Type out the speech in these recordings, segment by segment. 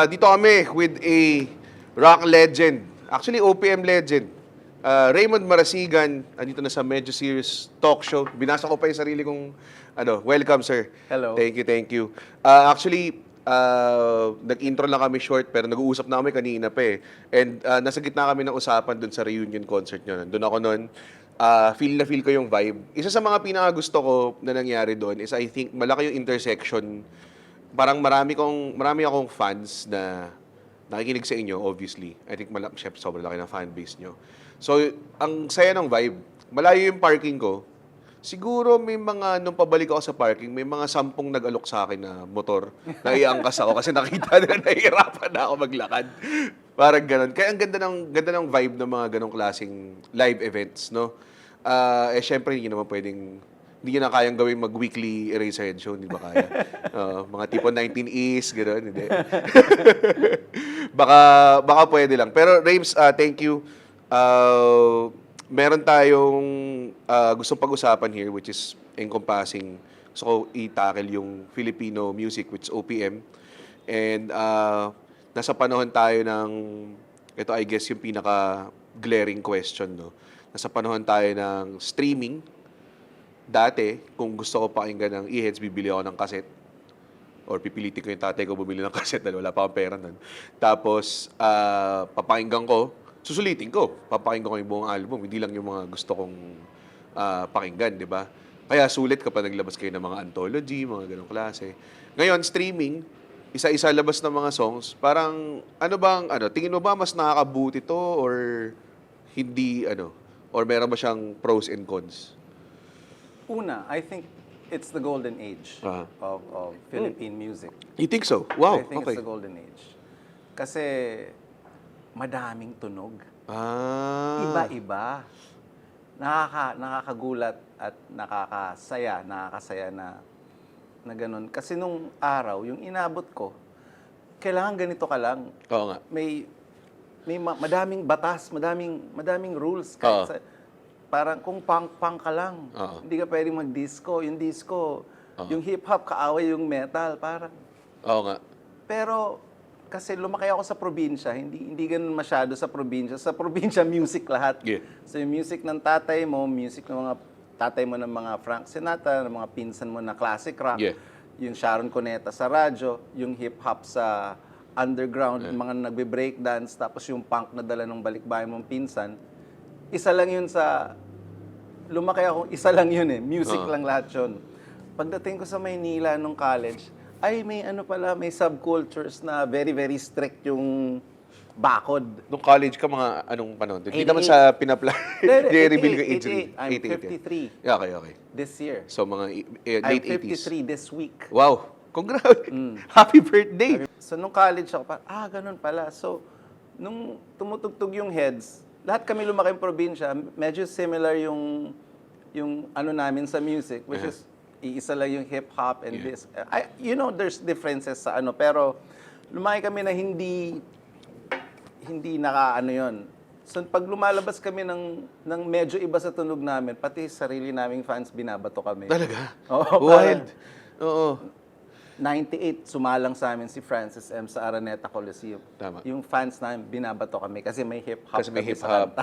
Dito kami with a rock legend. Actually, OPM legend. Raimund Marasigan, andito na sa Medyo Serious Talk Show. Binasa ko pa yung sarili kong, welcome sir. Hello. Thank you, thank you. Nag-intro lang kami short, pero nag-uusap na kami kanina pa eh. And nasa gitna kami ng usapan dun sa reunion concert nyo. Doon ako noon. Feel na feel ko yung vibe. Isa sa mga pinaka gusto ko na nangyari doon is I think malaki yung intersection. Parang marami akong fans na nakikinig sa inyo, obviously. I think syempre sobrang laki ng fan base nyo. So, ang saya ng vibe. Malayo yung parking ko. Siguro may nung pabalik ako sa parking, may mga 10 nag-alok sa akin na motor. Naiangkas ako kasi nakita na nahihirapan na ako maglakad. Parang ganun. Kaya ang ganda ng vibe ng mga ganong klaseng live events, no? Syempre, hindi nyo na kayang gawin mag-weekly Eraserhead show, hindi ba kaya? Mga tipo 19 is, gano'n, hindi. baka pwede lang. Pero Rames, thank you. Meron tayong gustong pag-usapan here, which is encompassing, gusto ko i-tackle yung Filipino music, which is OPM. And nasa panahon tayo ng, ito I guess yung pinaka-glaring question, no? Nasa panahon tayo ng streaming. Dati, kung gusto ko pakinggan ng Eheads, bibili ako ng cassette. Or pipilitin ko yung tatay ko bumili ng cassette dahil wala pa akong pera nun. Tapos, papakinggan ko, susulitin ko. Papakinggan ko yung buong album. Hindi lang yung mga gusto kong pakinggan, di ba? Kaya sulit kapag naglabas kayo ng mga anthology, mga ganong klase. Ngayon, streaming, isa-isa labas ng mga songs. Parang, tingin mo ba mas nakakabuti to or hindi, or meron ba siyang pros and cons? Una, I think it's the golden age of Philippine music. You think so? Wow, I think okay. it's the golden age. Kasi madaming tunog. Iba-iba. Nakakagulat at nakakasaya na ganun. Kasi nung araw, yung inabot ko, kailangan ganito ka lang. Oo nga. May madaming batas, madaming rules. Kahit parang kung punk ka lang, hindi ka pwedeng mag-disco. Yung disco, yung hip-hop, kaaway yung metal, parang. Oo nga. Pero, kasi lumaki ako sa probinsya, hindi ganun masyado sa probinsya. Sa probinsya, music lahat. Yeah. So, yung music ng tatay mo, music ng mga tatay mo ng mga Frank Sinatra, ng mga pinsan mo na classic rock, yung Sharon Cuneta sa radyo, yung hip-hop sa underground, mga nagbe-breakdance, tapos yung punk na dala ng balikbayan mong pinsan. Isa lang yun lumaki ako, isa lang yun eh. Music lang lahat yun. Pagdating ko sa Maynila nung college, may may subcultures na very, very strict yung bakod. Nung college ka, mga anong panahon? Hindi naman sa pinapla. I-reveal ko age. I'm 53. Okay. This year. So, mga late 80s. I'm 53 this week. Wow. Congrats. Happy birthday. So, nung college ako, ganun pala. So, nung tumutugtog yung Heads, lahat kami lumaking probinsya, medyo similar yung namin sa music, which is iisa lang yung hip-hop and this. There's differences sa pero lumaki kami na hindi yun. So, pag lumalabas kami ng medyo iba sa tunog namin, pati sarili naming fans, binabato kami. Talaga? Oo. Wild. Oo. 98, sumalang sa amin si Francis M. sa Araneta Coliseum. Tama. Yung fans namin, binabato kami kasi may hip-hop. Kasi may hip-hop.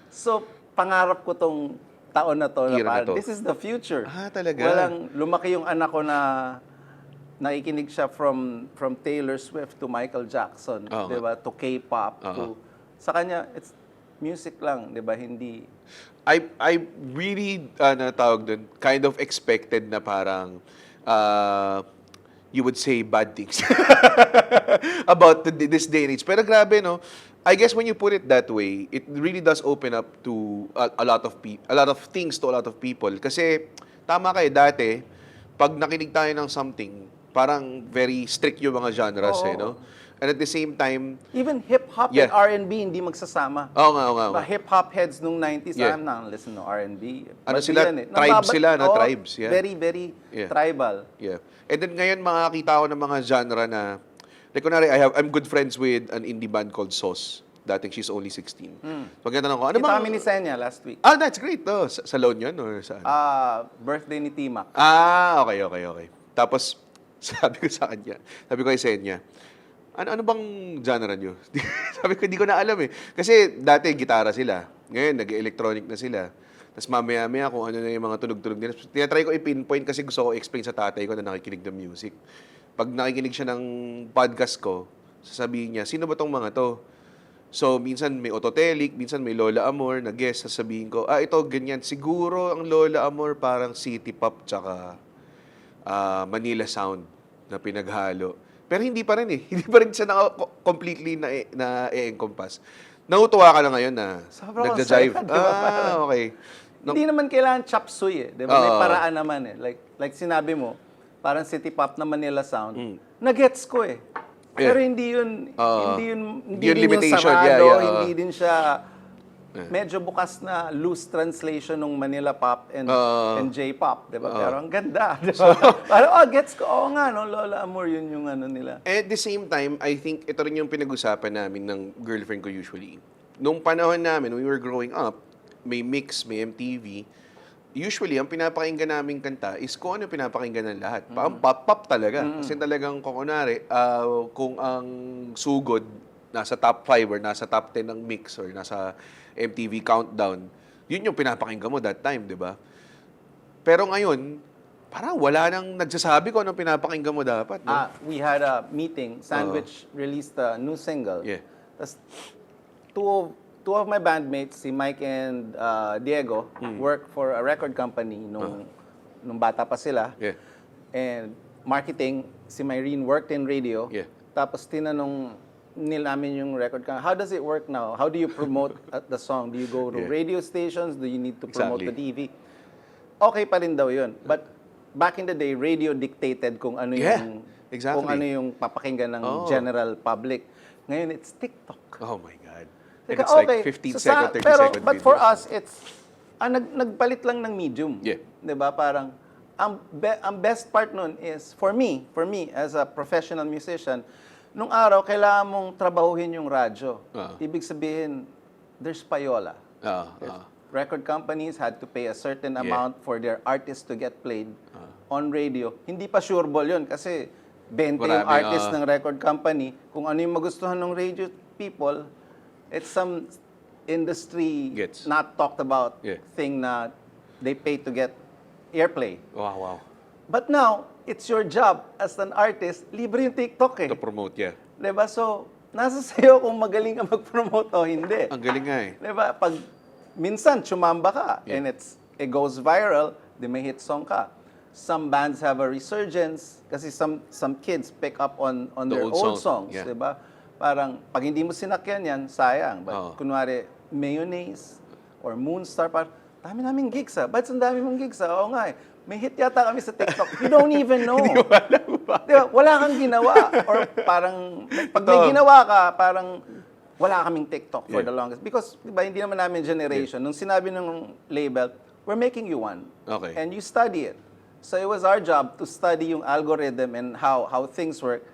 So, pangarap ko tong taon na to, this is the future. Talaga? Lumaki yung anak ko na nakikinig siya from Taylor Swift to Michael Jackson, di ba? To K-pop, sa kanya, it's music lang, di ba? Hindi. I really, tawag dun, kind of expected na parang, you would say bad things about this day and age. Pero grabe, no? I guess when you put it that way, it really does open up to a lot of things to a lot of people. Kasi, tama kayo, dati, pag nakinig tayo ng something, parang very strict yung mga genres, no? And at the same time... Even hip-hop and R&B, hindi magsasama. Oo nga. Hip-hop heads nung 90s, I'm not listen to R&B. Tribes sila, no? Tribes, Very, very tribal. Yeah. And then ngayon, makakita ko ng mga genre na... Like, kunwari, I'm good friends with an indie band called Sauce. Dating she's only 16. Pagkatapos ko, Kita kami ni Senya last week. That's great. Sa Loan yun? Or saan? Birthday ni Timac. Okay. Tapos, Sabi ko sa kanya, sabi ko kay Senya, ano bang genre nyo? Sabi ko, hindi ko na alam eh. Kasi dati gitara sila. Ngayon, nag-electronic na sila. Tapos mamaya-maya kung ano na yung mga tunog-tunog nila. Tinatry ko i-pinpoint kasi gusto ko explain sa tatay ko na nakikinig ng music. Pag nakikinig siya ng podcast ko, sasabihin niya, sino ba tong mga to? So, minsan may Autotelic, minsan may Lola Amor na guest, sasabihin ko, ito, ganyan. Siguro ang Lola Amor parang city pop tsaka Manila sound na pinaghalo. Pero hindi pa rin eh. Hindi pa rin siya completely na-encompass. Nautuwa ka na ngayon na Sobrang nagja-jive. saya, di ba? Okay. Hindi naman kailangan chop suey eh. Di ba? May paraan naman eh. Like sinabi mo, parang city pop na Manila sound. Nagets ko eh. Pero hindi yun limitation. Sarado, Yeah. hindi din siya medyo bukas na loose translation ng Manila pop and J-pop, 'di ba? Pero ang ganda, 'di ba? Parang gets ko. Oo nga no, Lola Amor yun yung ano nila. At the same time, I think ito rin yung pinag-usapan namin ng girlfriend ko usually. Nung panahon namin, when we were growing up, may mix, may MTV. Usually, ang pinapakinggan naming kanta is kung ano pinapakinggan ng lahat. Pop talaga. Kasi talagang kung kunwari, kung ang sugod nasa top 5 or nasa top 10 ng mix or nasa MTV Countdown, yun yung pinapakinggan mo that time, di ba? Pero ngayon, parang wala nang nagsasabi kung anong pinapakinggan mo dapat. No? We had a meeting. Sandwich released a new single. Yeah. Tapos, two of my bandmates, si Mike and Diego, work for a record company nung bata pa sila. Yeah. And marketing, si Myrene worked in radio. Yeah. Tapos tinanong namin yung record company, how does it work now? How do you promote the song? Do you go to radio stations? Do you need to promote the TV? Okay pa rin daw yun. But back in the day, radio dictated kung ano yung kung ano yung papakinggan ng general public. Ngayon, it's TikTok. Oh my God. And Teka, it's like 15-second, 30-second but for us, it's nagpalit lang ng medium. Yeah. 'Di ba? Parang ang best part nun is for me as a professional musician, nung araw kailangan mong trabahuhin yung radyo. Ibig sabihin, there's payola. Record companies had to pay a certain amount for their artists to get played on radio. Hindi pa sureball yun kasi 20 yung artist ng record company. Kung ano yung magustuhan ng radio people, it's some industry not talked about thing na they pay to get airplay. Wow. But now, it's your job as an artist, libre yung TikTok eh. To promote, yeah. Diba? So, nasa sayo kung magaling ka mag-promote o hindi. Ang galing nga eh. Diba? Pag minsan, chumamba ka and it goes viral, di may hit song ka. Some bands have a resurgence kasi some kids pick up on their old songs. Yeah. Diba? Parang, pag hindi mo sinakyan yan, sayang. But kunwari, Mayonnaise or Moonstar, parang, dami naming gigs Ba't ang dami mong gigs Oo nga eh. May hit yata kami sa TikTok. You don't even know. Diba? Wala kang ginawa. Or parang, pag may ginawa ka, parang wala kaming TikTok for the longest. Because, diba, hindi naman namin generation. Nung sinabi ng label, we're making you one. Okay. And you study it. So it was our job to study yung algorithm and how things work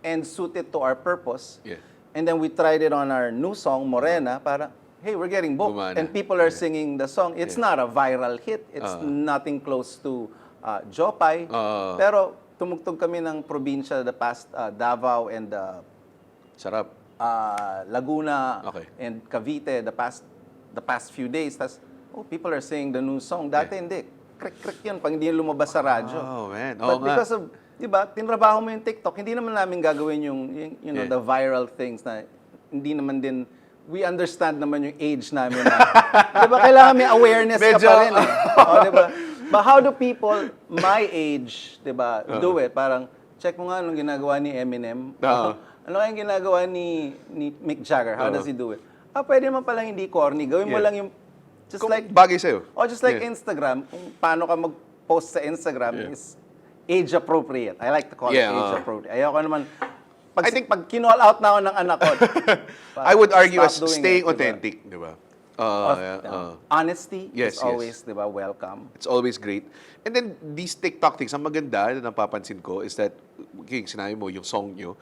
and suit it to our purpose. Yeah. And then we tried it on our new song, Morena, para hey, we're getting booked. Gumana. And people are singing the song. It's not a viral hit. It's nothing close to Jopay. Pero tumugtog kami ng probinsya, the past Davao and Sarap. Laguna Okay. and Cavite the past few days. Tas, people are singing the new song. Dati hindi. Krik-krik yun pag hindi lumabas sa radyo. Oh, man. But because of, di ba, tinrabaho mo yung TikTok, hindi naman namin gagawin yung the viral things na hindi naman din we understand naman yung age namin na, di ba, kailangan may awareness ka pa rin eh. Di ba? But how do people my age, di ba, do it? Parang, check mo nga anong ginagawa ni Eminem. Ano kaya yung ginagawa ni Mick Jagger? How does he do it? Pwede naman palang hindi corny. Gawin mo lang yung, just Kung like, bagay sa'yo. just like Instagram, kung paano ka mag-post sa Instagram is age appropriate. I like to call it age appropriate. Ayoko naman, pag kinall out na ako ng anak ko, I would argue as stop doing staying it, authentic, di ba? Honesty Yes, is always, di ba, welcome. It's always great. And then, these TikTok things, ang maganda na napapansin ko is that, okay, sinabi mo, yung song nyo,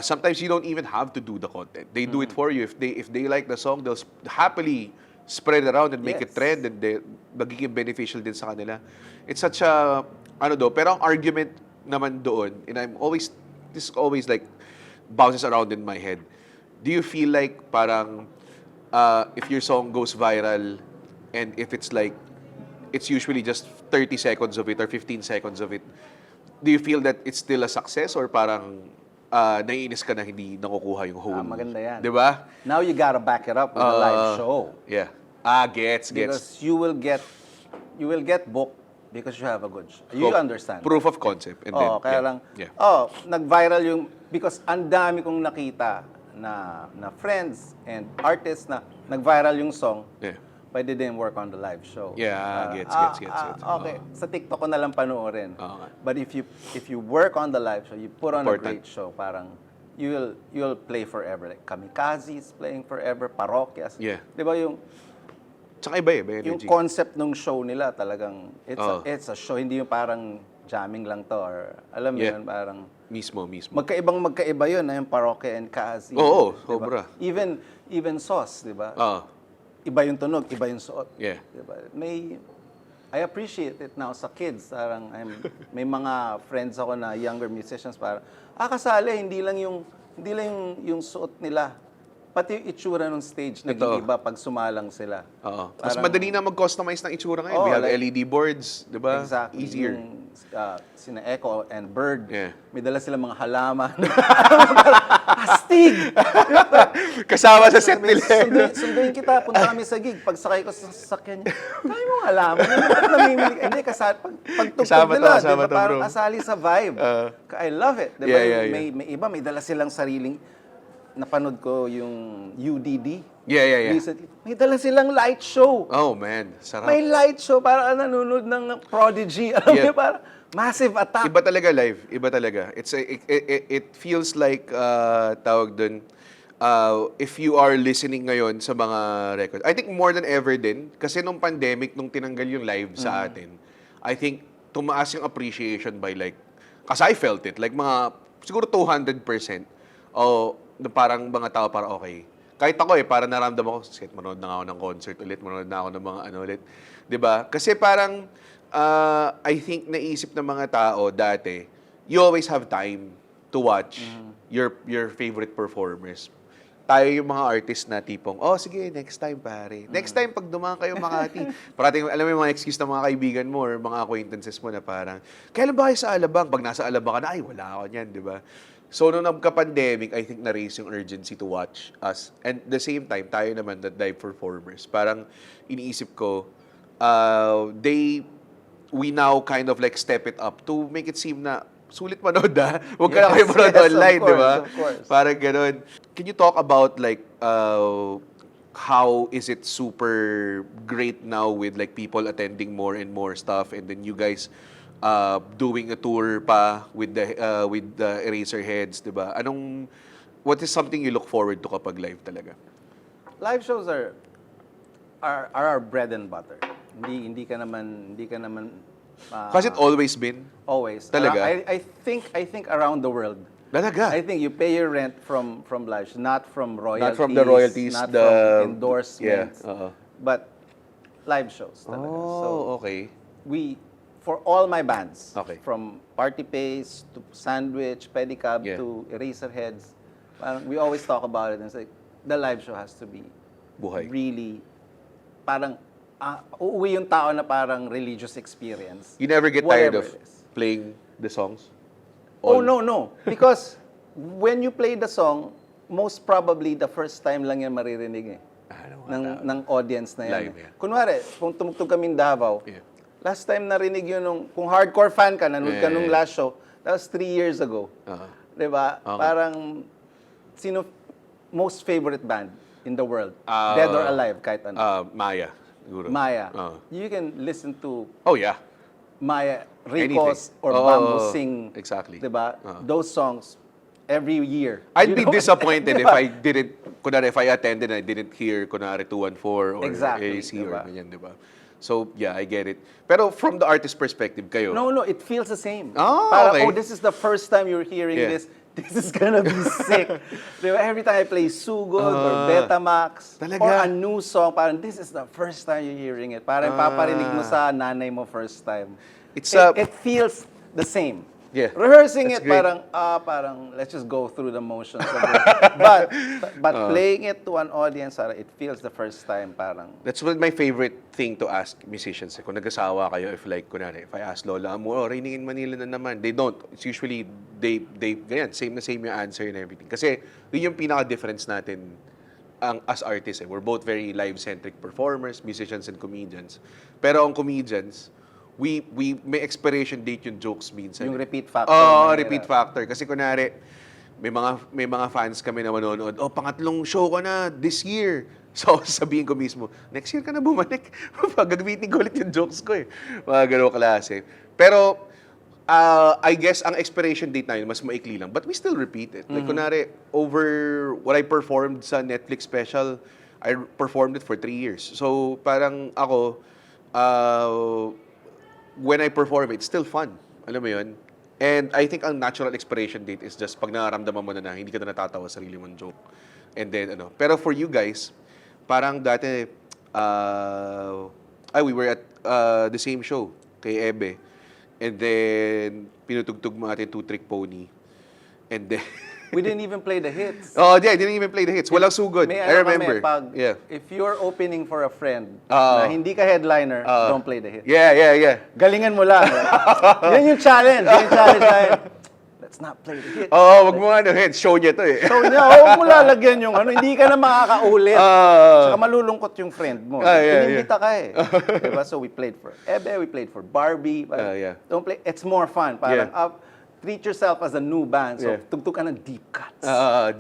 sometimes you don't even have to do the content. They do it for you. If they like the song, they'll happily spread around and make it trend and magiging beneficial din sa kanila. It's such a, pero ang argument naman doon, and this always like bounces around in my head. Do you feel like parang if your song goes viral and if it's like it's usually just 30 seconds of it or 15 seconds of it, do you feel that it's still a success or parang naiinis ka na hindi nakukuha yung whole? Maganda yan. Di ba? Now you gotta back it up with a live show. Yeah. Gets. Because you will get booked because you have a good show. You understand. Proof of concept. And then, kaya lang, nag-viral yung, because ang dami kong nakita na friends and artists na nag-viral yung song, but they didn't work on the live show. Yeah, gets. Okay, sa TikTok ko na lang panoorin. But if you work on the live show, you put on a great show, parang you'll play forever. Like Kamikaze is playing forever, Parokyas. Yeah. Di ba yung tsaka iba yung concept ng show nila talagang it's a show, hindi yung parang jamming lang to or alam mo yun, parang mismo. magkaiba yun na yung Parokya and Kazi. Oo, diba? sobra. Even Sauce, di ba? Iba yung tunog, iba yung suot. Yeah. Diba? I appreciate it now sa kids. Parang may mga friends ako na younger musicians parang kasali hindi lang yung suot nila. Pati yung itsura ng stage naging iba pag sumalang sila. Mas madali na mag-customize ng itsura ngayon. We have LED boards, di ba? Exactly. Easier. Yung, sina Echo and Bird, may dala silang mga halaman. Astig! Kasama sa set nila. Sunduin kita, punta kami sa gig. Pag sakay ko sa sasakyan niya, kaya mo halaman. Namimili. Hindi, pag tugtog nila, diba, parang kasali sa vibe. I love it. Diba? May iba, may dala silang sariling, napanood ko yung UDD. Yeah. Recently. May dala silang light show. Oh, man. Sarap. May light show. Parang nanonood ng Prodigy. Alam mo, parang massive attack. Iba talaga live. Iba talaga. It feels like, tawag dun, if you are listening ngayon sa mga record. I think more than ever din, kasi nung pandemic, nung tinanggal yung live sa atin, I think tumaas yung appreciation by like, kasi I felt it, like mga, siguro 200%. Na parang mga tao para okay. Kahit ako parang naramdaman ko, shit, manood na ako ng concert ulit, manood na ako ng mga ano ulit. 'Di ba? Kasi parang I think naisip ng mga tao dati, you always have time to watch your favorite performers. Tayo yung mga artist na tipong, sige, next time pare. Next time pag dumaan kayo Makati. Parating, alam mo yung mga excuse ng mga kaibigan mo or mga acquaintances mo na parang, kailan ba kayo sa Alabang? Pag nasa Alabang ka na, wala ako niyan, 'di ba? So, nung nagka-pandemic, I think na-raise yung urgency to watch us. And the same time, tayo naman, that live performers, parang iniisip ko, we now kind of like step it up to make it seem na sulit manood Huwag ka na kayo manood online, di ba? Of course. Parang ganun. Can you talk about like, how is it super great now with like people attending more and more stuff and then you guys doing a tour pa with the Eraserheads, 'di ba? What is something you look forward to kapag live talaga? Live shows are our bread and butter. Hindi ka naman Has it always been? Always. Talaga? I think around the world. Talaga? I think you pay your rent from live shows, not from royalties. Not from the royalties, not from endorsements. Yeah. But live shows talaga. Okay. For all my bands, Okay. from Party Pace to Sandwich, Pedicab to Eraserheads, we always talk about it and say, the live show has to be Buhay. really, parang, uuwi yung tao na parang religious experience. You never get tired of Whatever it is. playing the songs? No. Because when you play the song, most probably the first time lang yan maririnig ng audience na yan. Live, yeah. Kunwari, kung tumugtog kaming Davao, last time narinig yun kung hardcore fan ka, nanood ka nung last show, that was 3 years ago. Diba? Okay. Parang, sino most favorite band in the world? Dead or alive, kahit ano. Maya. Siguro. Maya. You can listen to Yeah. Maya, Ricos, or Bamboo sing. Exactly. Diba? Those songs every year. I'd be disappointed if I didn't, kunwari, if I attended and I didn't hear, kunwari, 214 or Exactly, AAC diba? or ganyan, diba? So, yeah, I get it. Pero from the artist perspective, kayo? No, it feels the same. Okay. This is the first time you're hearing this. This is gonna be sick. Diba? Every time I play Sugod or Betamax Talaga? or a new song, parang this is the first time you're hearing it. Parang paparinig mo sa nanay mo first time. It feels the same. Yeah. Rehearsing That's it, great. parang let's just go through the motions of it. But playing it to an audience, it feels the first time, parang... That's what my favorite thing to ask musicians. Kung nag-asawa kayo, if like, kunwari, if I ask Lola mo, Raining in Manila na naman. They don't. It's usually, ganyan, same na same yung answer and everything. Kasi, yun yung pinaka-difference natin as artists. We're both very live-centric performers, musicians and comedians. Pero ang comedians, we may expiration date yung jokes minsan. Yung repeat factor. Repeat factor. Kasi kunwari, may mga fans kami na manonood, pangatlong show ko na this year. So, sabihin ko mismo, next year ka na bumalik. Gagamitin ko ulit yung jokes ko eh. Mga ganun klase. Pero, I guess, ang expiration date na yun, mas maikli lang. But we still repeat it. Like, kunwari, over what I performed sa Netflix special, I performed it for 3 years. So, parang ako, when I perform it, it's still fun. Alam mo yun? And I think ang natural expiration date is just pag nararamdaman mo na hindi ka na natatawa sa sarili mong joke. And then, Pero for you guys, parang dati, we were at the same show kay Ebe. And then, pinutugtog mo ating two-trick pony. And then... We didn't even play the hits. Didn't even play the hits. Walang sugod. I remember. If you're opening for a friend na hindi ka headliner, don't play the hits. Yeah. Galingan mo lang. Yan yung challenge. Let's not play the hits. Wag mo hits. Show niya to eh. Show niya, huwag mo lalagyan yung hindi ka na makakaulit. Saka malulungkot yung friend mo. Inimbita ka eh. Diba? So we played for Ebe, we played for Barbie. Don't play. It's more fun. Parang treat yourself as a new band. So, tugtog ka ng deep cuts.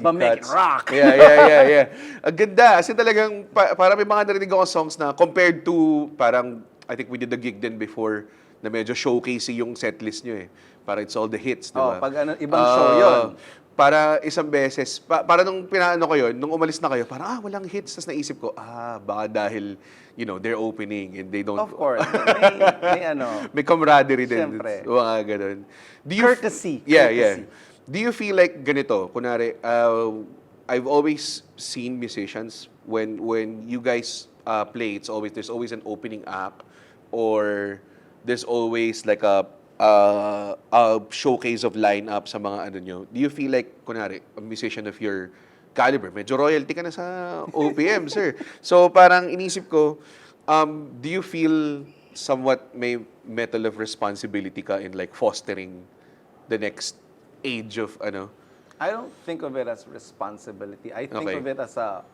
But make it rock. Yeah. Ang ganda. Kasi talagang, parang may mga narinig ako songs na compared to, parang, I think we did the gig din before, na medyo showcasing yung setlist nyo eh. Para it's all the hits, di ba? Pag ibang show yun. Para isang beses, para nung pinaano ko yun, nung umalis na kayo, parang, walang hits. Tapos naisip ko, baka dahil, they're opening and they don't... Of course. May camaraderie din. Siyempre. Mga ganun. Courtesy. Yeah. Do you feel like ganito? Kunwari, I've always seen musicians, when you guys play, there's always an opening act, or there's always like a showcase of lineup sa mga ano nyo. Do you feel like, kunwari, a musician of your caliber, medyo royalty ka na sa OPM, sir. So parang inisip ko, do you feel somewhat may metal of responsibility ka in like fostering the next age of ano? I don't think of it as responsibility. I think of it as a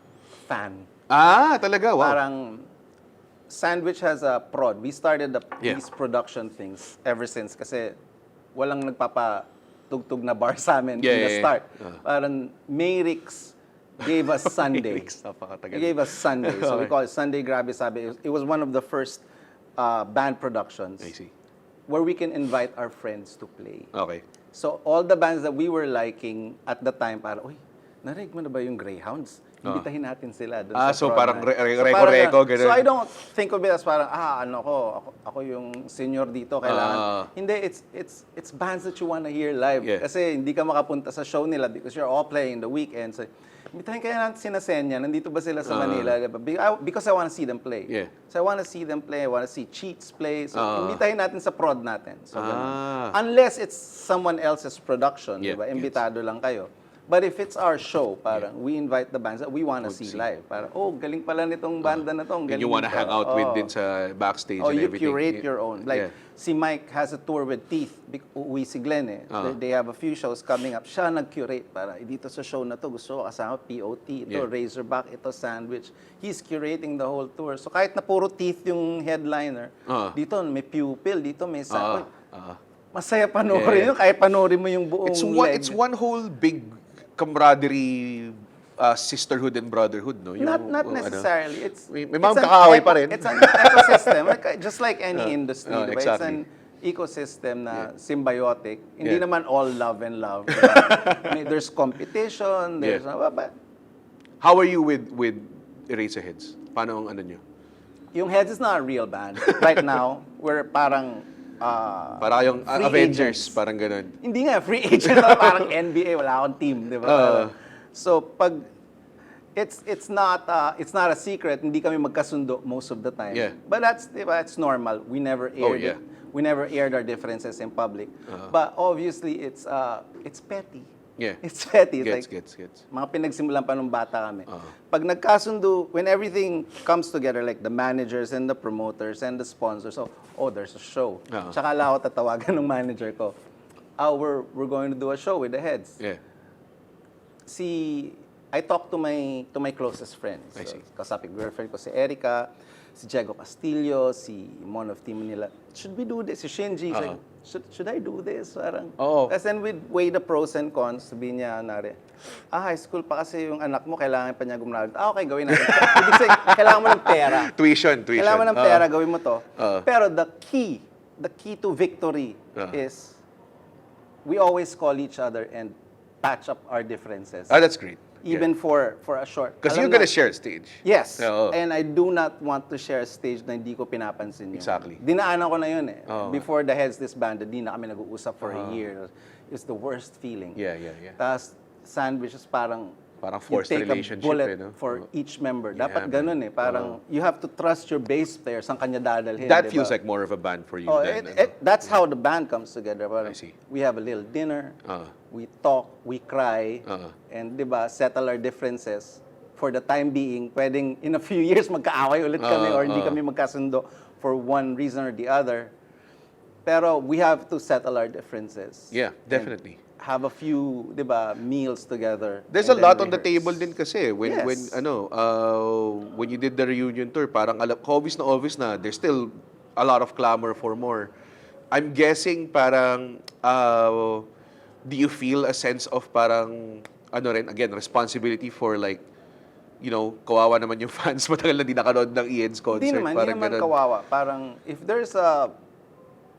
fan. Talaga? Wow. Parang Sandwich has a prod. We started these production things ever since kasi walang nagpapatugtog na bar sa amin in the start. Parang Mayrix gave us Sunday. He gave us Sunday. So we call it Sunday Grabe Sabi. It was one of the first band productions where we can invite our friends to play. Okay. So all the bands that we were liking at the time, parang, uy, narinig mo na ba yung Greyhounds? Imbitahin natin sila doon sa so prod parang night. reko-reko, ganun. So I don't think of it as parang, ako yung senior dito, kailangan. Hindi, it's bands that you wanna hear live. Kasi hindi ka makapunta sa show nila because you're all playing the weekend. So, imbitahin kaya natin sina Senya, nandito ba sila sa Manila? Because I wanna see them play. So I wanna see them play, I wanna see Cheats play. So imbitahin natin sa prod natin. So, unless it's someone else's production, diba? Imbitado lang kayo. But if it's our show, parang we invite the bands that we want to see live. Parang, galing pala nitong banda na to. You want to hang out with din sa backstage and everything. You curate your own. Like, si Mike has a tour with Teeth. Uwi si Glenn eh. They have a few shows coming up. Siya nag-curate. Para dito sa show na to, gusto ko kasama POT. Ito, Razorback. Ito, Sandwich. He's curating the whole tour. So kahit na puro Teeth yung headliner, dito may Pupil, dito may Sandwich. Masaya panoorin yun. Kahit panoorin mo yung buong leg. It's one whole big camaraderie, sisterhood and brotherhood, no? Not necessarily. May mga kakaway pa rin. It's an ecosystem, just like any industry. Diba? Exactly. It's an ecosystem na symbiotic. Hindi naman all love and love. There's competition. There's but how are you with Eraserheads? Paano ang ano nyo? Yung Heads is not a real band. Right now, we're parang para yung Avengers, agents. Parang ganun. Hindi nga, free agent na parang NBA, wala akong team, di ba? So, pag, it's not a secret, hindi kami magkasundo most of the time. But that's, di ba, it's normal. We never aired it. we never aired our differences in public. But obviously, it's petty. Yeah. It's petty. It's Gets. mga pinagsimulan pa nung bata kami. Pag nagkasundo, when everything comes together, like the managers and the promoters and the sponsors, there's a show. Tsaka lang ako tatawagan ng manager ko. We're going to do a show with the heads. Yeah. I talked to my closest friends. I see. Kasabi girlfriend ko si Erica, si Diego Castillo, si Mon of Team Manila. Should we do this? Si Shinji, like, should I do this? Parang. Kasi then we'd weigh the pros and cons. Sabi niya, high school pa kasi yung anak mo, kailangan pa niya gumrado. Okay, gawin natin. Ibig sabihin, kailangan mo ng pera. Tuition. Kailangan mo ng pera, gawin mo to. Pero the key to victory is we always call each other and patch up our differences. That's great. Even for a short. Because you're gonna share stage. Yes. And I do not want to share stage na hindi ko pinapansin yun. Exactly. Dinaanan ko na yun eh. Before the Heads disbanded, di na kami nag-uusap for a year. It's the worst feeling. Yeah. Tapos sandwiches parang forced you take relationship, a bullet no? for each member. Dapat ganun eh. Parang you have to trust your bass player saan kanya dadalhin. That diba? feels like more of a band for you than... That's how the band comes together. I Parang see. we have a little dinner. We talk, we cry, and diba, settle our differences. For the time being, pwedeng in a few years magkaaway ulit kami or hindi kami magkasundo for one reason or the other. Pero we have to settle our differences. Yeah, definitely. Have a few, diba, meals together. There's a and then lot on the rehearse. table din kasi when you did the reunion tour, parang obvious na there's still a lot of clamor for more. I'm guessing parang do you feel a sense of parang again responsibility for like kawawa naman yung fans matagal na di nakanood ng Eheads concert. Hindi naman kawawa. Parang if there's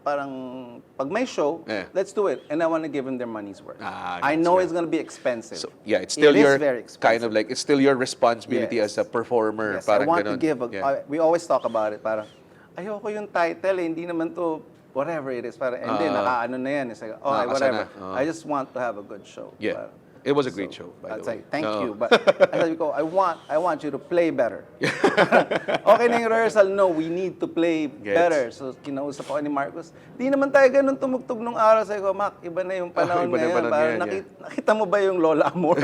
pag may show, let's do it. And I want to give them their money's worth. I know it's going to be expensive. So, yeah, it's still your very expensive. kind of like it's still your responsibility as a performer. Yes, I parang want ganun. to give. We always talk about it. Parang ayoko yung title, hindi naman to whatever it is. Parang hindi nakaano na yan. It's like, whatever. I just want to have a good show. Yeah. It was a great show, by the way. Like, thank you. But I said, I want you to play better. Okay na yung rehearsal. No, we need to play better. So, kinausap ako ni Marcos. Di naman tayo ganun tumugtog nung araw. Sabi ko, Mac, iba na yung panahon ngayon. Nakita mo ba yung Lola Amor?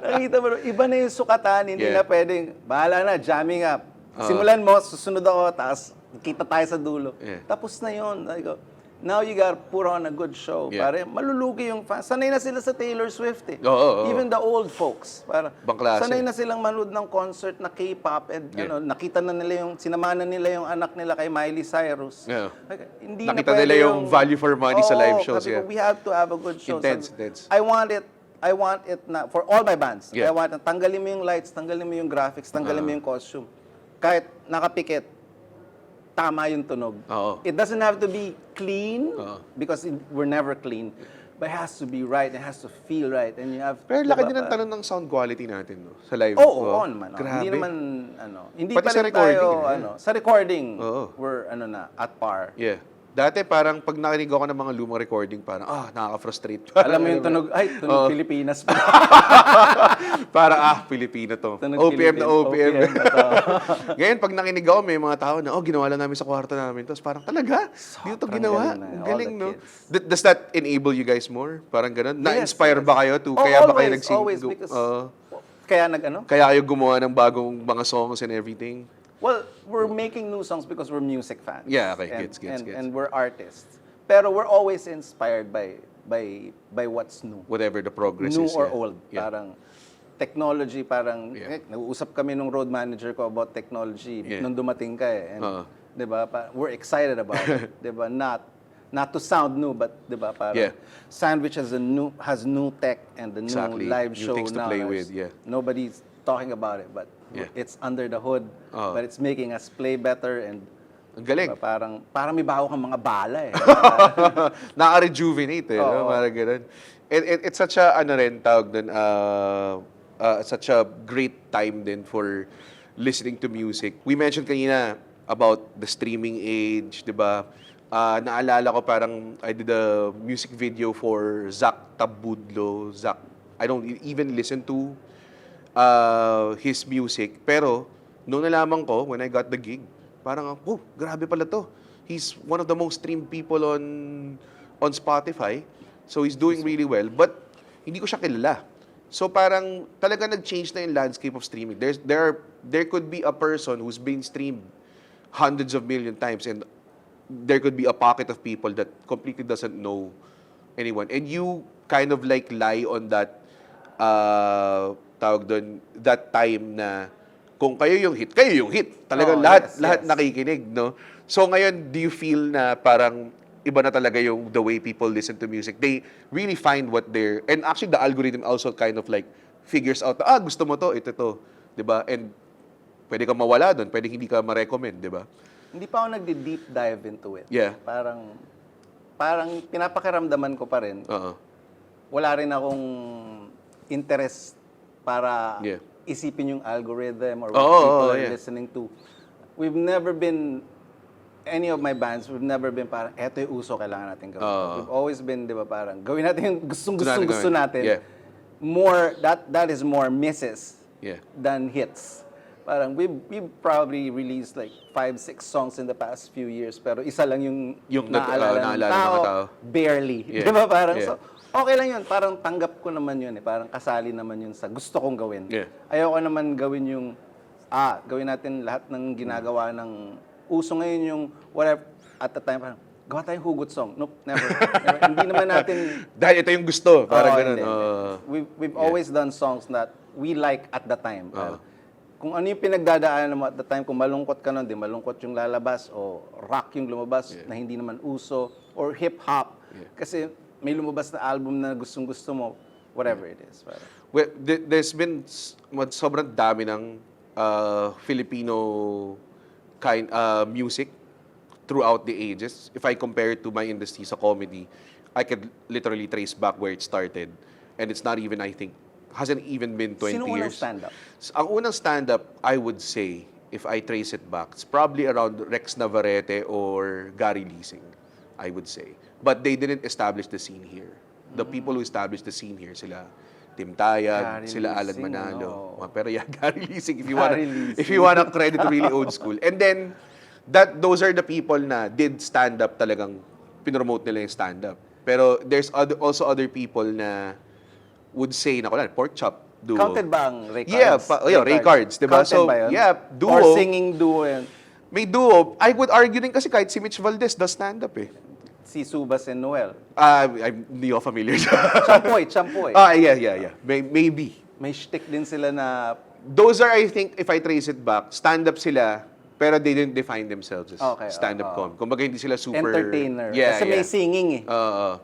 Nakita mo, iba na yung sukatan. Hindi na pwedeng, bahala na, jamming up. Simulan mo, susunod ako, tapos kita tayo sa dulo. Tapos na yun. Sabi ko, now you gotta put on a good show. Pare, malulugi yung fans. Sanay na sila sa Taylor Swift eh. Even the old folks. Para, sanay na silang manood ng concert na K-pop. And nakita na nila sinamahan na nila yung anak nila kay Miley Cyrus. Hindi nakita nila yung value for money sa live shows. We have to have a good show. Intense. I want it na for all my bands. I want tanggalin mo yung lights, tanggalin mo yung graphics, tanggalin mo yung costume. Kahit nakapikit, tama yung tunog. It doesn't have to be clean because we're never clean. But it has to be right. It has to feel right. And you have. Pero laki din ang tanong ng sound quality natin sa live. Oo naman. Grabe. Hindi naman hindi pati pa sa rin recording. tayo sa recording. We're at par. Yeah. Dati parang pag nakinig ako ng mga lumang recording, parang nakaka-frustrate. Alam mo yung tunog, Pilipinas pa. Parang Pilipino to. Tunog OPM na OPM. Ngayon, pag nakinig ako, may mga tao na, ginawa lang namin sa kwarto namin. Tapos parang, talaga? Dito to ginawa? Galing, no? Does that enable you guys more? Parang ganun? Na-inspire ba kayo to? Kaya ba kayo nag-sing? Always, because kaya Kaya kayo gumawa ng bagong mga songs and everything? Well, we're making new songs because we're music fans. Yeah, okay, gets. And we're artists. Pero we're always inspired by what's new. Whatever the progress new is. New or old. Parang technology, nag-uusap kami nung road manager ko about technology nung dumating ka eh. And, diba, we're excited about it. Diba? Not to sound new, but diba, parang Sandwich has new tech and the new live show things now. To play with, Nobody's talking about it, but it's under the hood. But it's making us play better and ang galing. Parang may bago kang mga bala eh. Naka-rejuvenate eh. No? Parang ganun. It's such a, tawag dun, such a great time din for listening to music. We mentioned kanina about the streaming age, di ba? Naalala ko parang I did a music video for Zach Tabudlo. I don't even listen to his music. Pero, nung nalaman ko, when I got the gig, parang, grabe pala to. He's one of the most streamed people on Spotify. So he's doing really well. But hindi ko siya kilala. So parang talaga nag-change na yung landscape of streaming. There could be a person who's been streamed hundreds of million times, and there could be a pocket of people that completely doesn't know anyone. And you kind of like lie on that tawag doon, that time na kung kayo yung hit, kayo yung hit. Talagang lahat nakikinig, no? So ngayon, do you feel na parang iba na talaga yung the way people listen to music? They really find what they're... And actually, the algorithm also kind of like figures out, gusto mo to, ito to. Diba? And pwede kang mawala doon, pwede hindi ka ma-recommend, diba? Hindi pa ako nagdi-deep dive into it. Yeah. Parang pinapakiramdaman ko pa rin. Wala rin akong interest para isipin yung algorithm or what people are listening to. We've never been, any of my bands, we've never been parang, eto yung uso, kailangan natin gawin. We've always been, di ba, parang, gawin natin yung gusto natin. Yeah. More, that is more misses than hits. Parang, we've probably released like 5-6 songs in the past few years, pero isa lang yung naalala ng tao, barely. Di ba, parang, so, okay lang yun. Parang tanggap ko naman yun eh. Parang kasali naman yun sa gusto kong gawin. Ayoko naman gawin yung, gawin natin lahat ng ginagawa ng uso ngayon yung whatever. At the time, parang, gawa tayong hugot song. Nope, never. Hindi naman natin... Dahil ito yung gusto. Parang ganun. We've always done songs that we like at the time. Kung ano yung pinagdadaanan mo at the time, kung malungkot ka nun, di malungkot yung lalabas, o rock yung lumabas na hindi naman uso, or hip-hop. Kasi may lumabas na album na gustong-gusto mo, whatever it is. Well, there's been sobrang dami ng Filipino music throughout the ages. If I compare it to my industry sa comedy, I could literally trace back where it started. And it's not even, I think, hasn't even been 20 Sino years. unang stand-up? Ang unang stand-up, I would say, if I trace it back, it's probably around Rex Navarrete or Gary Leasing, I would say. But they didn't establish the scene here. The people who established the scene here, sila Tim Tayag, sila Alan Manalo. Pero Gary Leasing, if you wanna credit really old school. And then, those are the people na did stand-up talagang, pinromote nila yung stand-up. Pero there's also other people na would say, pork chop duo. Counted ba ang Ray Cards? Yeah, Ray Cards, diba? Counted So, ba yun? yeah, duo. Or singing duo yun? May duo. I would argue din kasi kahit si Mitch Valdez does stand-up eh. Si Subas and Noel. I'm hindi ako familiar. Champoy. Yeah. Maybe. May shtick din sila na... Those are, I think, if I trace it back, stand-up sila, pero they didn't define themselves as stand-up com. Kumbaga hindi sila super... Entertainer. Yeah, Kasi may singing eh.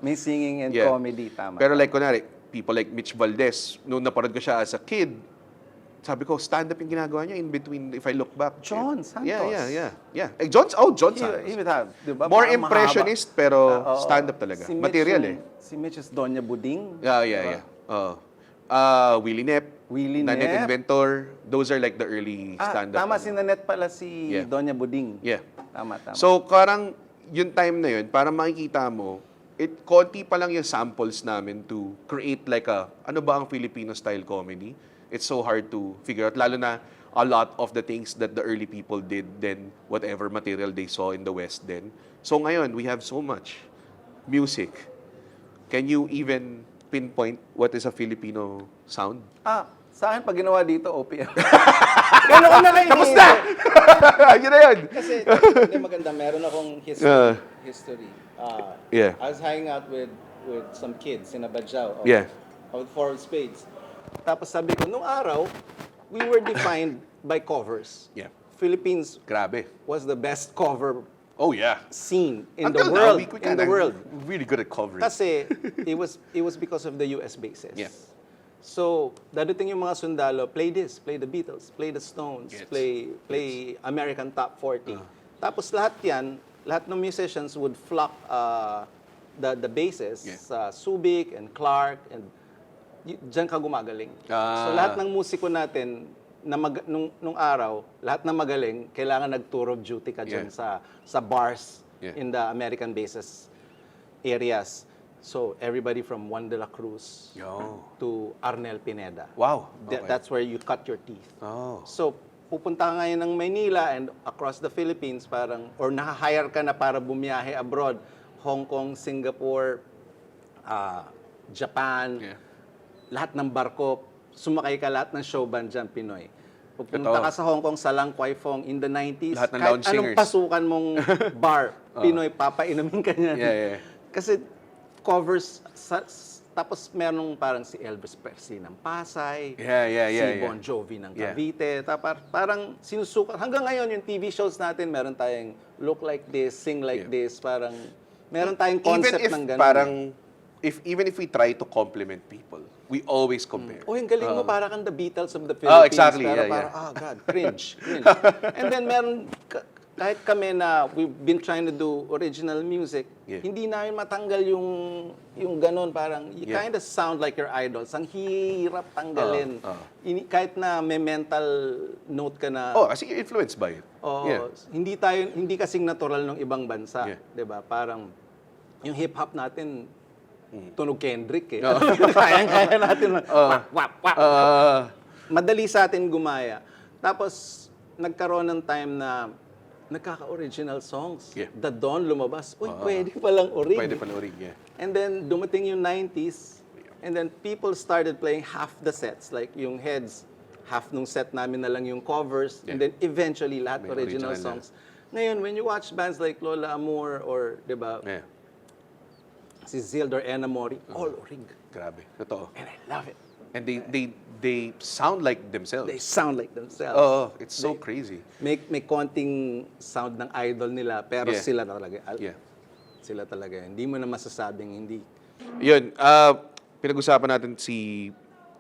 May singing and Yeah. comedy, tama. Pero like, kunwari, people like Mitch Valdez, nung naparod ko siya as a kid, sabi ko, stand-up yung ginagawa niya in between, if I look back. John Santos. Yeah. John Santos. He would have, diba? More Parang impressionist, pero stand-up talaga. Si Mitch Material eh. Si Mitch is Doña Buding. Yeah. Willie Nep, Nanette Inventor, those are like the early stand-up. Tama, si Nanette pala si Doña Buding. Yeah. Tama. So, parang yung time na yun, parang makikita mo, konti pa lang yung samples namin to create like ano ba ang Filipino-style comedy? It's so hard to figure out, lalo na a lot of the things that the early people did then whatever material they saw in the West then. So ngayon, we have so much music. Can you even pinpoint what is a Filipino sound? Sa akin, pag ginawa dito, OPM. Gano'n ko na lang Tapos na! Yun na yun! Kasi, maganda, meron akong history. I was hanging out with some kids in a Badjao of Four of Spades. Tapos sabi ko, nung araw, we were defined by covers. Yeah. Philippines Grabe. was the best cover scene in Until the world. Now, in the world. Really good at covering. Kasi it was because of the US bases. Yeah. So, dadating yung mga sundalo, play this, play the Beatles, play the Stones, play American Top 40. Tapos lahat ng musicians would flock the bases sa Subic and Clark, and diyan ka gumagaling. So lahat ng musiko natin na nung araw, lahat ng magaling, kailangan nag-tour of duty ka dyan sa bars in the American bases areas. So everybody from Juan de la Cruz to Arnel Pineda. Wow. That's where you cut your teeth. Oh. So pupunta ka ngayon ng Maynila and across the Philippines, parang, or naka-hire ka na para bumiyahe abroad, Hong Kong, Singapore, Japan, lahat ng barko, sumakay ka lahat ng show band dyan, Pinoy. Pupunta ka sa Hong Kong, sa Lang Kwai Fong in the 90s, lahat ng kahit lounge anong singers. pasukan mong bar, Pinoy, papainumin ka niyan. Kasi covers, tapos merong parang si Elvis Presley ng Pasay, si Bon Jovi ng Cavite, parang sinusukat. Hanggang ngayon, yung TV shows natin, meron tayong look like this, sing like this, parang meron tayong concept ng ganun. Parang, even if we try to compliment people, we always compare. Oh, yung galing mo, para kang the Beatles of the Philippines. Exactly. Pero parang, God, cringe. And then meron, kahit kami na we've been trying to do original music, hindi namin matanggal yung ganun, parang you kind of sound like your idols. Ang hirap tanggalin. Kahit na may mental note ka na. Kasi you're influenced by it. Hindi kasing natural ng ibang bansa, 'di ba? Parang yung hip hop natin tunog Kendrick eh. Kaya natin. Madali sa atin gumaya. Tapos nagkaroon ng time na nagkaka-original songs. The Dawn lumabas. Uy, pwede palang orig. Pwede palang orig, And then dumating yung 90s, and then people started playing half the sets. Like yung Heads, half nung set namin na lang yung covers, and then eventually lahat original songs. Ngayon, when you watch bands like Lola Amor or, di ba, si Zildor Enamori, all orig. Grabe, totoo. And I love it. And they sound like themselves. They sound like themselves. It's so crazy. May konting sound ng idol nila, pero sila talaga. Sila talaga. Hindi mo na masasabing hindi. Yun, pinag-usapan natin si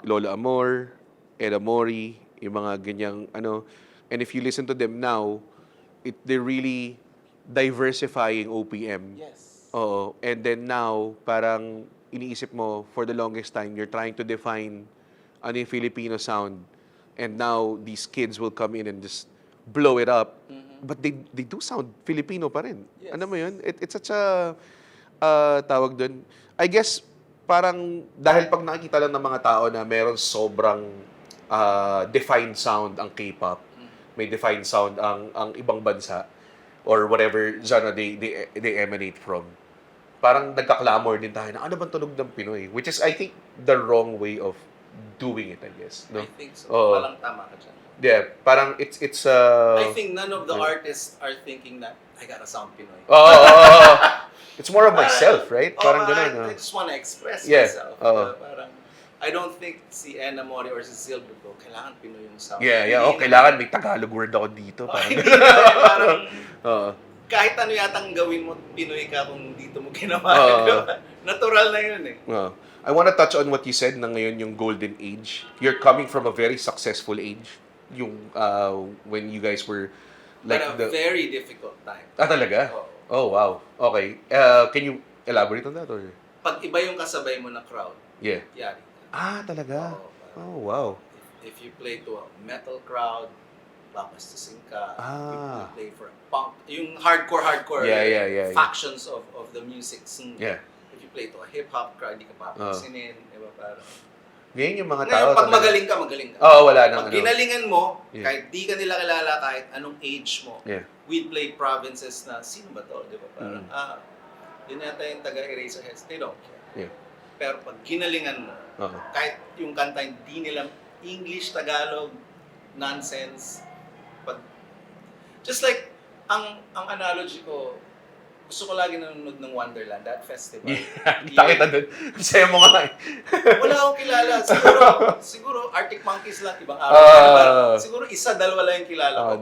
Lola Amor, Ed Amori, yung mga ganyang ano. And if you listen to them now, they're really diversifying OPM. Yes. Oo. And then now, parang iniisip mo, for the longest time, you're trying to define ano yung Filipino sound. And now, these kids will come in and just blow it up. But they do sound Filipino pa rin. Yes. Ano mo yun? It's such a, tawag dun, I guess, parang, dahil pag nakikita lang ng mga tao na meron sobrang defined sound ang K-pop, may defined sound ang ibang bansa, or whatever genre they emanate from, parang nagka-clamor din tayo na ano bang tunog ng Pinoy? Which is, I think, the wrong way of doing it, I guess. No? I think so. Walang tama ka dyan. Yeah, parang it's I think none of the artists are thinking that, I gotta sound Pinoy. It's more of myself, right? Parang ganun. I just wanna express myself. Parang, I don't think si Enamori or si Zildor ko, kailangan Pinoy yung sound. Kailangan may Tagalog word ako dito. Parang, kahit ano yatang gawin mo, Pinoy ka kung dito mo ginawa. Natural na yun eh. I want to touch on what you said na ngayon yung golden age. You're coming from a very successful age. Yung when you guys were like But a very difficult time. Talaga? Oh, wow. Okay. Can you elaborate on that? Or? Pag iba yung kasabay mo na crowd, yari. Talaga? Wow. If you play to a metal crowd, babastusin ka. You play for a punk, yung hardcore factions of the music scene. If you play to a hip-hop crowd, di ka papansinin. Diba? Parang, ngayon yung mga tao ngayon, pag magaling ka, magaling ka. Wala nang pag ginalingan mo, kahit di ka nila kilala, kahit anong age mo, we play provinces na, sino ba to? Diba? Parang, yun yata yung taga-Eraserheads. They don't care. Pero pag ginalingan mo, kahit yung kanta hindi nila English, Tagalog, nonsense, just like, ang analogy ko, gusto ko lagi nanonood ng Wonderland, that festival. Kita kita dun. Saya mo nga eh. Wala akong kilala. Siguro Arctic Monkeys lang, ibang araw. Siguro isa, dalawa lang yung kilala ko.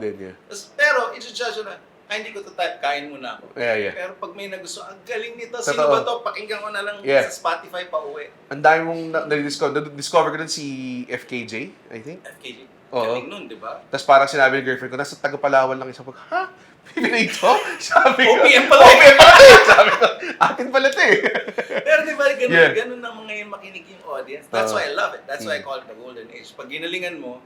Pero, i-judge na, hindi ko to type, kain muna ako. Pero pag may nagustuhan, ang galing nito, sino ba to? Pakinggan ko na lang sa Spotify pa uwi. Ang dami mong na-discover ko dun si FKJ, I think. FKJ. Galing nun, di ba? Tapos parang sinabi ng girlfriend ko, nasa Tagapalawan lang isa. Ha? Pinoy ito? Sabi ko. OPM pala. Sabi ko, atin pala ito eh. Pero di ba, ganun na ngayon makinig yung audience. That's why I love it. That's why I call it the golden age. Pag ginalingan mo,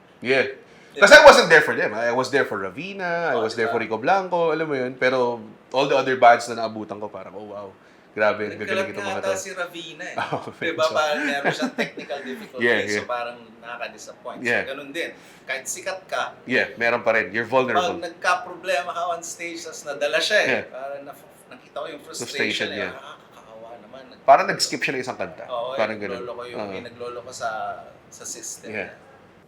kasi I wasn't there for them. I was there for Ravina, I was there for Rico Blanco, alam mo yun. Pero all the other bands na naabutan ko, parang, oh wow. Grabe, ang Nagkalat gagaling itong nga mga ata to. si Ravina eh. Oh, Diba parang meron siyang technical difficulty, Yeah, yeah. so parang nakaka-disappoint. Yeah. So ganun din. Kahit sikat ka, Yeah, meron pa rin. You're pag vulnerable. nagka-problema ka on stage, tas nadala siya eh. Yeah. Parang nakita ko yung Frustration, frustration eh. yeah. Nakakaawa naman. Parang nag-skip siya ng isang kanta. Oo, Parang ganun. naglolo ko sa system. Yeah.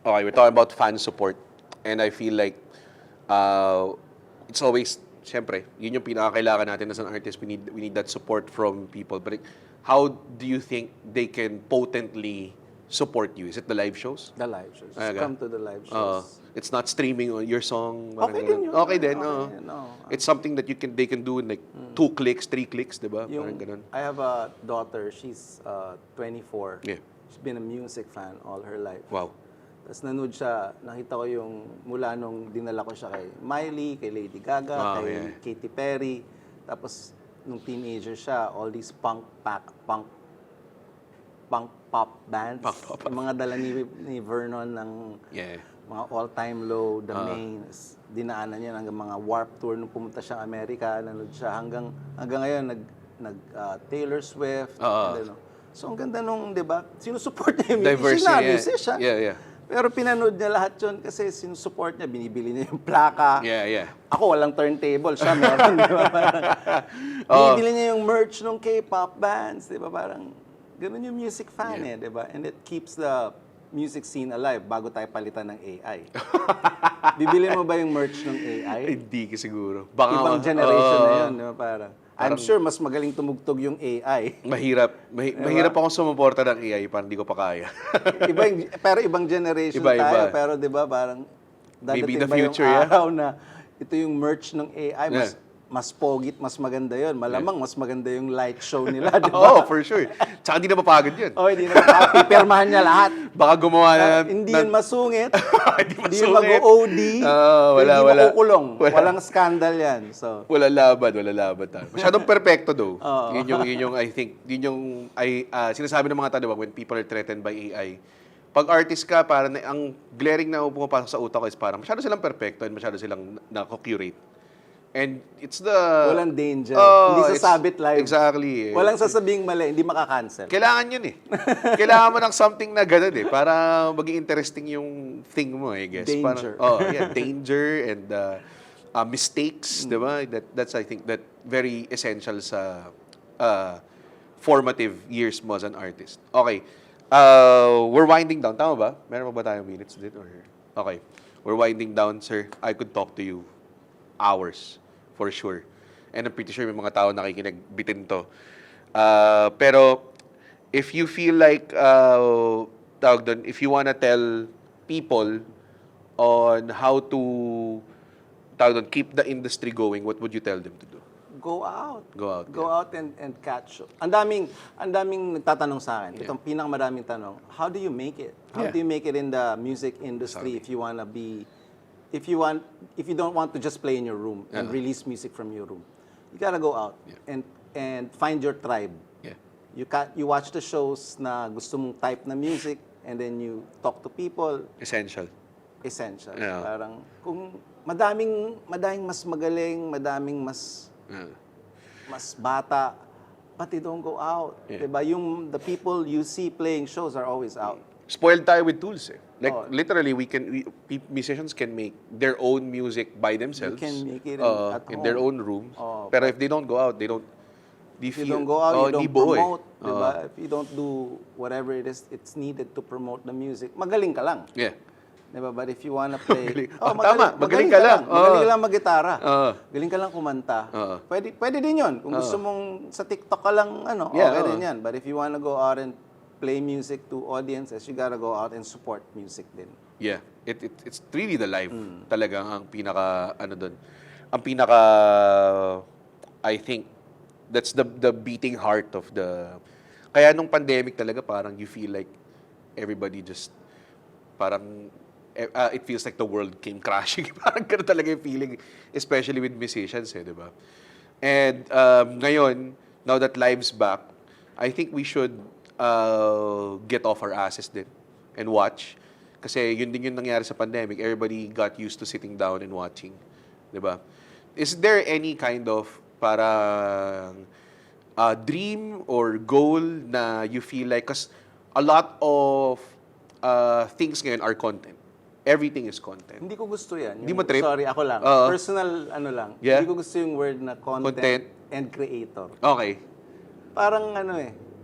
Okay, we're talking about fan support. And I feel like it's always, siyempre, yun yung pinakakailangan natin as an artist. We need that support from people. But how do you think they can potently support you? Is it the live shows? The live shows. Just Aga. come to the live shows. It's not streaming on your song. Okay parang din ganun. yun. Okay din. Okay oo. din, oo. It's something that they can do in like 2 clicks, 3 clicks, di ba? Parang ganun. I have a daughter, she's 24. Yeah. She's been a music fan all her life. Wow. Tapos nanood siya, nakita ko yung mula nung dinala ko siya kay Miley, kay Lady Gaga, kay yeah. Katy Perry. Tapos nung teenager siya, all these punk pop bands. Punk pop. Yung mga dala ni Vernon ng Yeah. mga all-time low, The Mains. Dinaanan niya hanggang mga Warped Tour nung pumunta siya Amerika, nanood siya hanggang ngayon nag Taylor Swift. And then, so ang ganda nung, 'di ba? Sinusupport niya yung Diversity, siya na, yeah. musician. Yeah. Pero pinanood niya lahat yun kasi sinusupport niya, binibili niya yung plaka. Yeah. Ako walang turntable, siya meron, di ba? Parang, binibili niya yung merch ng K-pop bands, di ba? Parang, ganun yung music fan di ba? And it keeps the music scene alive bago tayo palitan ng AI. Bibili mo ba yung merch ng AI? Hindi siguro. Baka, Ibang generation na yun, di ba? Parang, I'm sure mas magaling tumugtog yung AI. Mahirap akong sumuporta ng AI, parang hindi ko pa kaya. Pero ibang generation Iba. tayo. Pero di ba parang Maybe dadating the ba yung future, araw na ito yung merch ng AI, mas pogit, mas maganda yun. Malamang mas maganda yung light show nila, di ba? Oh, for sure. Tsaka hindi na mapagod yun. Hindi na mapapipirmahan niya lahat. Baka gumawa na... Hindi yun masungit. Hindi yun masungit. mag-OD. Wala. Hindi makukulong. Walang scandal yan. So, Wala laban tayo. Masyadong perfecto though. Yun yung I think, sinasabi ng mga tao, diba, when people are threatened by AI, pag artist ka, parang ang glaring na pumapasok sa utak ko is parang masyado silang perfecto and masyado silang nako-curate. And it's the... walang danger. Hindi sasabit live. Exactly. Walang sasabing mali, hindi makakancel. Kailangan yun eh. Kailangan mo ng something na ganun eh. Para maging interesting yung thing mo, I guess. Danger. Danger and mistakes, di ba? That's, I think, that very essential sa formative years mo as an artist. Okay. We're winding down. Tama ba? Meron pa ba tayong minutes din? Okay. We're winding down, sir. I could talk to you hours, for sure. And I'm pretty sure may mga tao nakikinig bitin to. Pero, if you feel like, if you wanna tell people on how to, keep the industry going, what would you tell them to do? Go out. Go out out, and catch. Ang daming nagtatanong sa akin. Itong pinakamaraming tanong, how do you make it? How do you make it in the music industry if you don't want to just play in your room and release music from your room? You gotta go out and find your tribe. Yeah. You watch the shows na gusto mong type na music and then you talk to people. Essential. Yeah. Parang kung madaming mas magaling, madaming mas bata, but they don't go out. Diba? The people you see playing shows are always out. Spoiled tayo with tools eh. Like, literally, musicians can make their own music by themselves. You can make it at home. In their own room. Pero if they don't go out, if you don't go out, you don't promote. Diba? If you don't do whatever it is, it's needed to promote the music, magaling ka lang. Yeah. Diba? But if you wanna play... magaling ka lang. Magaling ka lang mag-gitara. Galing ka lang kumanta. Pwede din yun. Kung gusto mong sa TikTok ka lang, okay din yan. But if you wanna go out and play music to audiences, you gotta go out and support music din. Yeah. It's really the live. Talagang ang pinaka, doon. Ang pinaka, I think, that's the beating heart of the... Kaya nung pandemic talaga, parang you feel like everybody just, parang, it feels like the world came crashing. Parang ganun talaga yung feeling, especially with musicians, di ba? And ngayon, now that live's back, I think we should get off our asses din and watch. Kasi yun din yung nangyari sa pandemic. Everybody got used to sitting down and watching. Di ba? Is there any kind of parang dream or goal na you feel like, because a lot of things ngayon are content. Everything is content. Hindi ko gusto yan. Hindi mo trip? Sorry, ako lang. Oo. Personal, ano lang. Yeah? Hindi ko gusto yung word na content, Content. and creator. Okay. Parang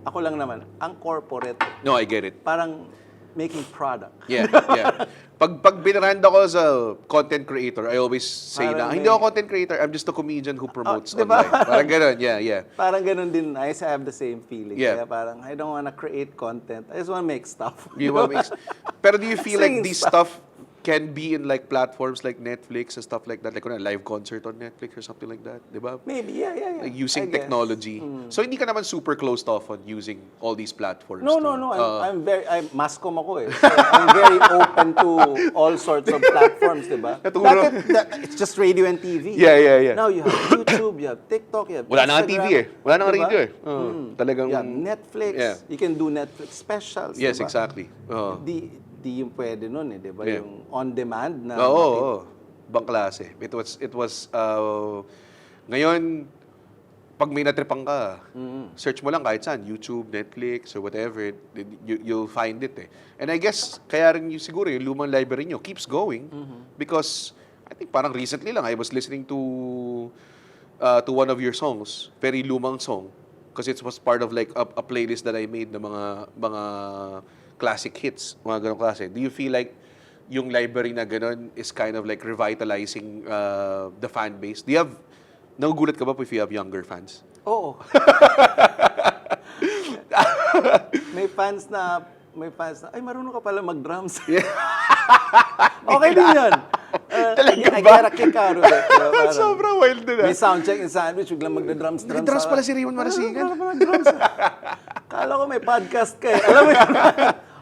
ako lang naman, ang corporate, No, I get it. parang making product. Yeah, yeah. Pag binrand ako sa content creator, I always say Parang na, hindi ako content creator, I'm just a comedian who promotes diba? online. Parang ganun, yeah. Parang ganun din, I have the same feeling. Yeah. Kaya parang, I don't wanna create content. I just wanna make stuff. You know, pero do you feel like Singing these stuff can be in like platforms like Netflix and stuff like that? Like a live concert on Netflix or something like that, di ba? Maybe, yeah. Like using I guess. technology. So hindi ka naman super closed off on using all these platforms. No. to- I'm mascom ako eh. So I'm very open to all sorts of platforms, di ba? Naturo. It's just radio and TV. Yeah. Now you have YouTube, you have TikTok, you have Wala na nga Instagram, TV eh. Wala na nga diba? radio eh. Talagang... You have Netflix. Yeah. You can do Netflix specials. Yes, diba? exactly. Di yung pwede nun eh, di ba? Yeah. Yung on-demand na... Oo. Bang klase. It was ngayon, pag may natripang ka, search mo lang kahit saan, YouTube, Netflix, or whatever, you'll find it eh. And I guess, kaya rin siguro yung lumang library nyo keeps going because I think parang recently lang, I was listening to one of your songs, very lumang song, because it was part of like a playlist that I made ng mga classic hits, mga ganong klase. Do you feel like yung library na ganon is kind of like revitalizing the fan base? Do you have, nagugulat ka ba if you have younger fans? Oo. may fans na, ay marunong ka pala mag-drums. Okay din yun. I get a kick out of it. Sobrang wild din May soundcheck in sandwich, biglang magda-drums. Nag-drums pala si Raimund Marasigan. Mag-drums. Kala ko may podcast ka eh. Alam mo yun?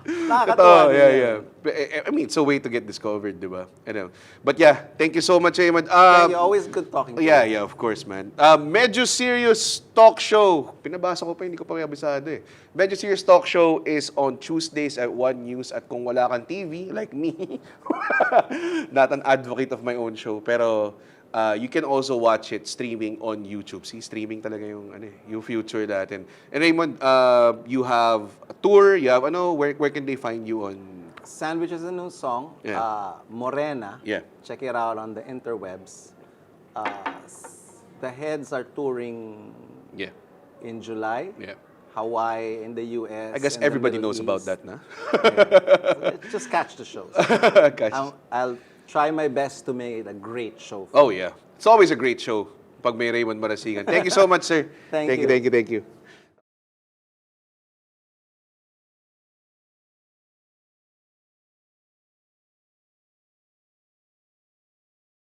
Oh, Nakakatawa din yun. yeah. I mean, it's a way to get discovered, di ba? But yeah, thank you so much, Raymund. Thank you. Always good talking to you. Yeah, of course, man. Medyo Serious Talk Show. Pinabasa ko pa, hindi ko pa kabisado eh. Medyo Serious Talk Show is on Tuesdays at 1 News. At kung wala kang TV, like me, not an advocate of my own show, pero you can also watch it streaming on YouTube. See, streaming talaga yung future natin. And Raymund, you have a tour, you have where can they find you on? Sandwich is a new song. Yeah. Morena. Yeah. Check it out on the interwebs. The Heads are touring Yeah. in July. Yeah. Hawaii, in the US. I guess in the everybody Middle knows about East. that, na? Just catch the shows. Guys. I'll try my best to make it a great show. Oh yeah. It's always a great show pag may Raimund Marasigan. Thank you so much, sir. Thank you. Thank you.